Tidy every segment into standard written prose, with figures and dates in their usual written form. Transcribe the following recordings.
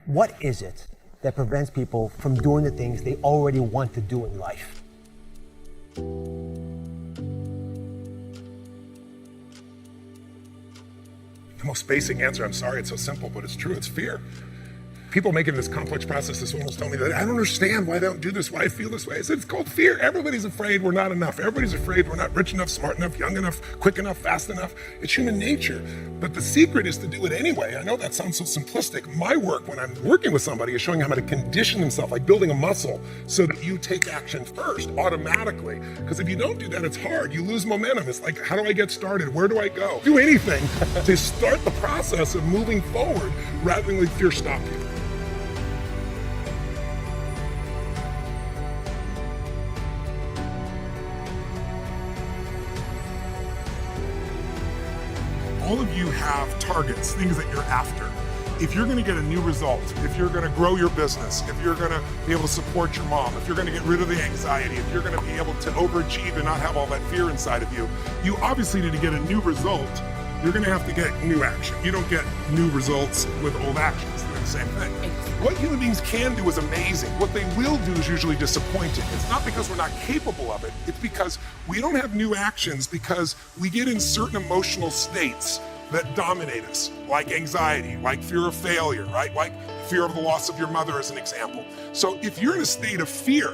What is it that prevents people from doing the things they already want to do in life? The most basic answer, I'm sorry it's so simple, but it's true, it's fear. People making this complex process, this woman was telling me that I don't understand why they don't do this, why I feel this way. I said, it's called fear. Everybody's afraid we're not enough. Everybody's afraid we're not rich enough, smart enough, young enough, quick enough, fast enough. It's human nature. But the secret is to do it anyway. I know that sounds so simplistic. My work when I'm working with somebody is showing them how to condition themselves, like building a muscle, so that you take action first, automatically. Because if you don't do that, it's hard. You lose momentum. It's like, how do I get started? Where do I go? Do anything to start the process of moving forward rather than let fear stop you. All of you have targets, things that you're after. If you're gonna get a new result, if you're gonna grow your business, if you're gonna be able to support your mom, if you're gonna get rid of the anxiety, if you're gonna be able to overachieve and not have all that fear inside of you, you obviously need to get a new result. You're gonna have to get new action. You don't get new results with old actions. They're the same thing. What human beings can do is amazing. What they will do is usually disappointing. It's not because we're not capable of it. It's because we don't have new actions because we get in certain emotional states that dominate us, like anxiety, like fear of failure, right? Like fear of the loss of your mother as an example. So if you're in a state of fear,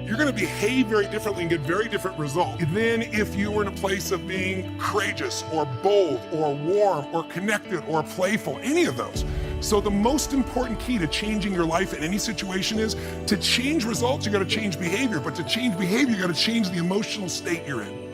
you're gonna behave very differently and get very different results than if you were in a place of being courageous or bold or warm or connected or playful, any of those. So the most important key to changing your life in any situation is to change results, you gotta change behavior, but to change behavior, you gotta change the emotional state you're in.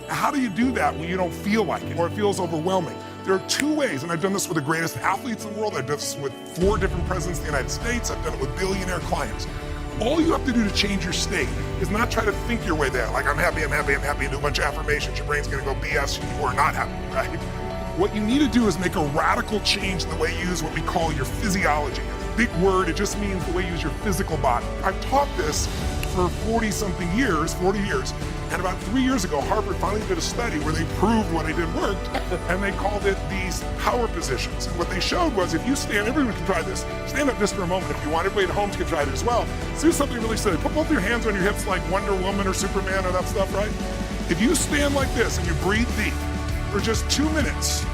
How do you do that when you don't feel like it or it feels overwhelming? There are two ways, and I've done this with the greatest athletes in the world. I've done this with 4 different presidents of the United States. I've done it with billionaire clients. All you have to do to change your state is not try to think your way there, like I'm happy, and do a bunch of affirmations. Your brain's gonna go BS, you are not happy, right? What you need to do is make a radical change in the way you use what we call your physiology. Big word, it just means the way you use your physical body. I've taught this for 40 years, and about 3 years ago, Harvard finally did a study where they proved what I did worked, and they called it these power positions. And what they showed was if you stand, everyone can try this, stand up just for a moment if you want, everybody at home can try it as well. So do something really silly, put both your hands on your hips like Wonder Woman or Superman or that stuff, right? If you stand like this and you breathe deep for just 2 minutes,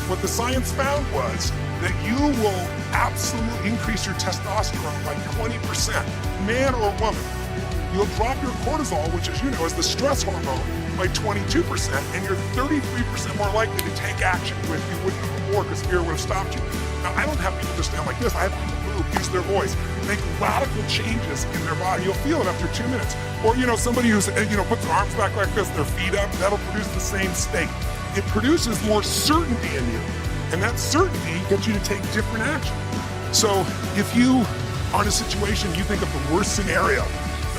what the science found was that you will absolutely increase your testosterone by 20%, man or woman. You'll drop your cortisol, which as you know is the stress hormone, by 22%, and you're 33% more likely to take action when you wouldn't before because fear would have stopped you. Now, I don't have people just stand like this. I have people move, use their voice, make radical changes in their body. You'll feel it after 2 minutes. Or, somebody who's, puts their arms back like this, their feet up, that'll produce the same state. It produces more certainty in you. And that certainty gets you to take different action. So if you are in a situation, you think of the worst scenario,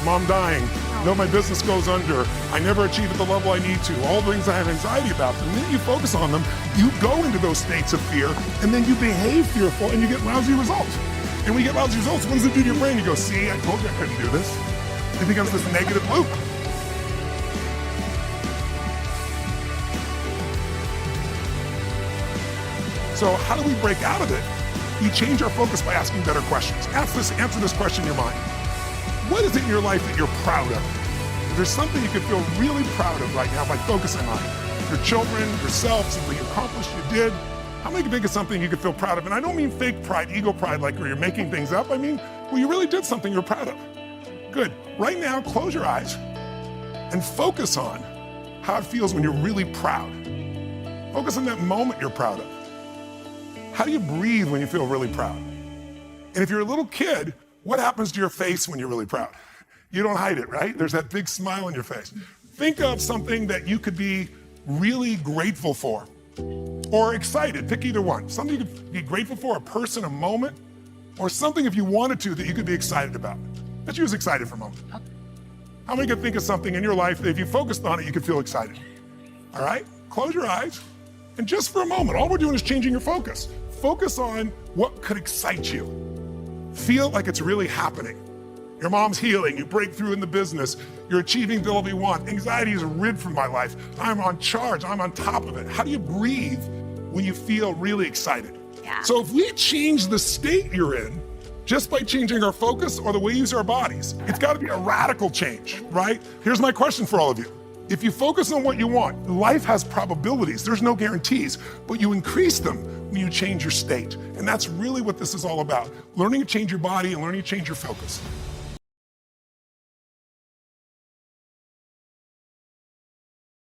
mom dying, no, my business goes under, I never achieve at the level I need to, all the things I have anxiety about, the minute you focus on them, you go into those states of fear, and then you behave fearful, and you get lousy results. And when you get lousy results, what does it do to your brain? You go, see, I told you I couldn't do this. It becomes this negative loop. So how do we break out of it? We change our focus by asking better questions. Answer this question in your mind. What is it in your life that you're proud of? If there's something you could feel really proud of right now by focusing on it, your children, yourself, something you accomplished, you did, how many can think of something you could feel proud of? And I don't mean fake pride, ego pride, like where you're making things up. I mean, well, you really did something you're proud of. Good. Right now, close your eyes and focus on how it feels when you're really proud. Focus on that moment you're proud of. How do you breathe when you feel really proud? And if you're a little kid, what happens to your face when you're really proud? You don't hide it, right? There's that big smile on your face. Think of something that you could be really grateful for or excited. Pick either one. Something you could be grateful for, a person, a moment, or something if you wanted to that you could be excited about. But you was excited for a moment. How many could think of something in your life that if you focused on it, you could feel excited? All right? Close your eyes. And just for a moment, all we're doing is changing your focus. Focus on what could excite you. Feel like it's really happening. Your mom's healing, you break through in the business, you're achieving the level you want. Anxiety is rid from my life. I'm on charge, I'm on top of it. How do you breathe when you feel really excited. Yeah. So if we change the state you're in, just by changing our focus or the way we use our bodies, it's got to be a radical change, right? Here's my question for all of you. If you focus on what you want, life has probabilities, there's no guarantees, but you increase them when you change your state. And that's really what this is all about. Learning to change your body and learning to change your focus.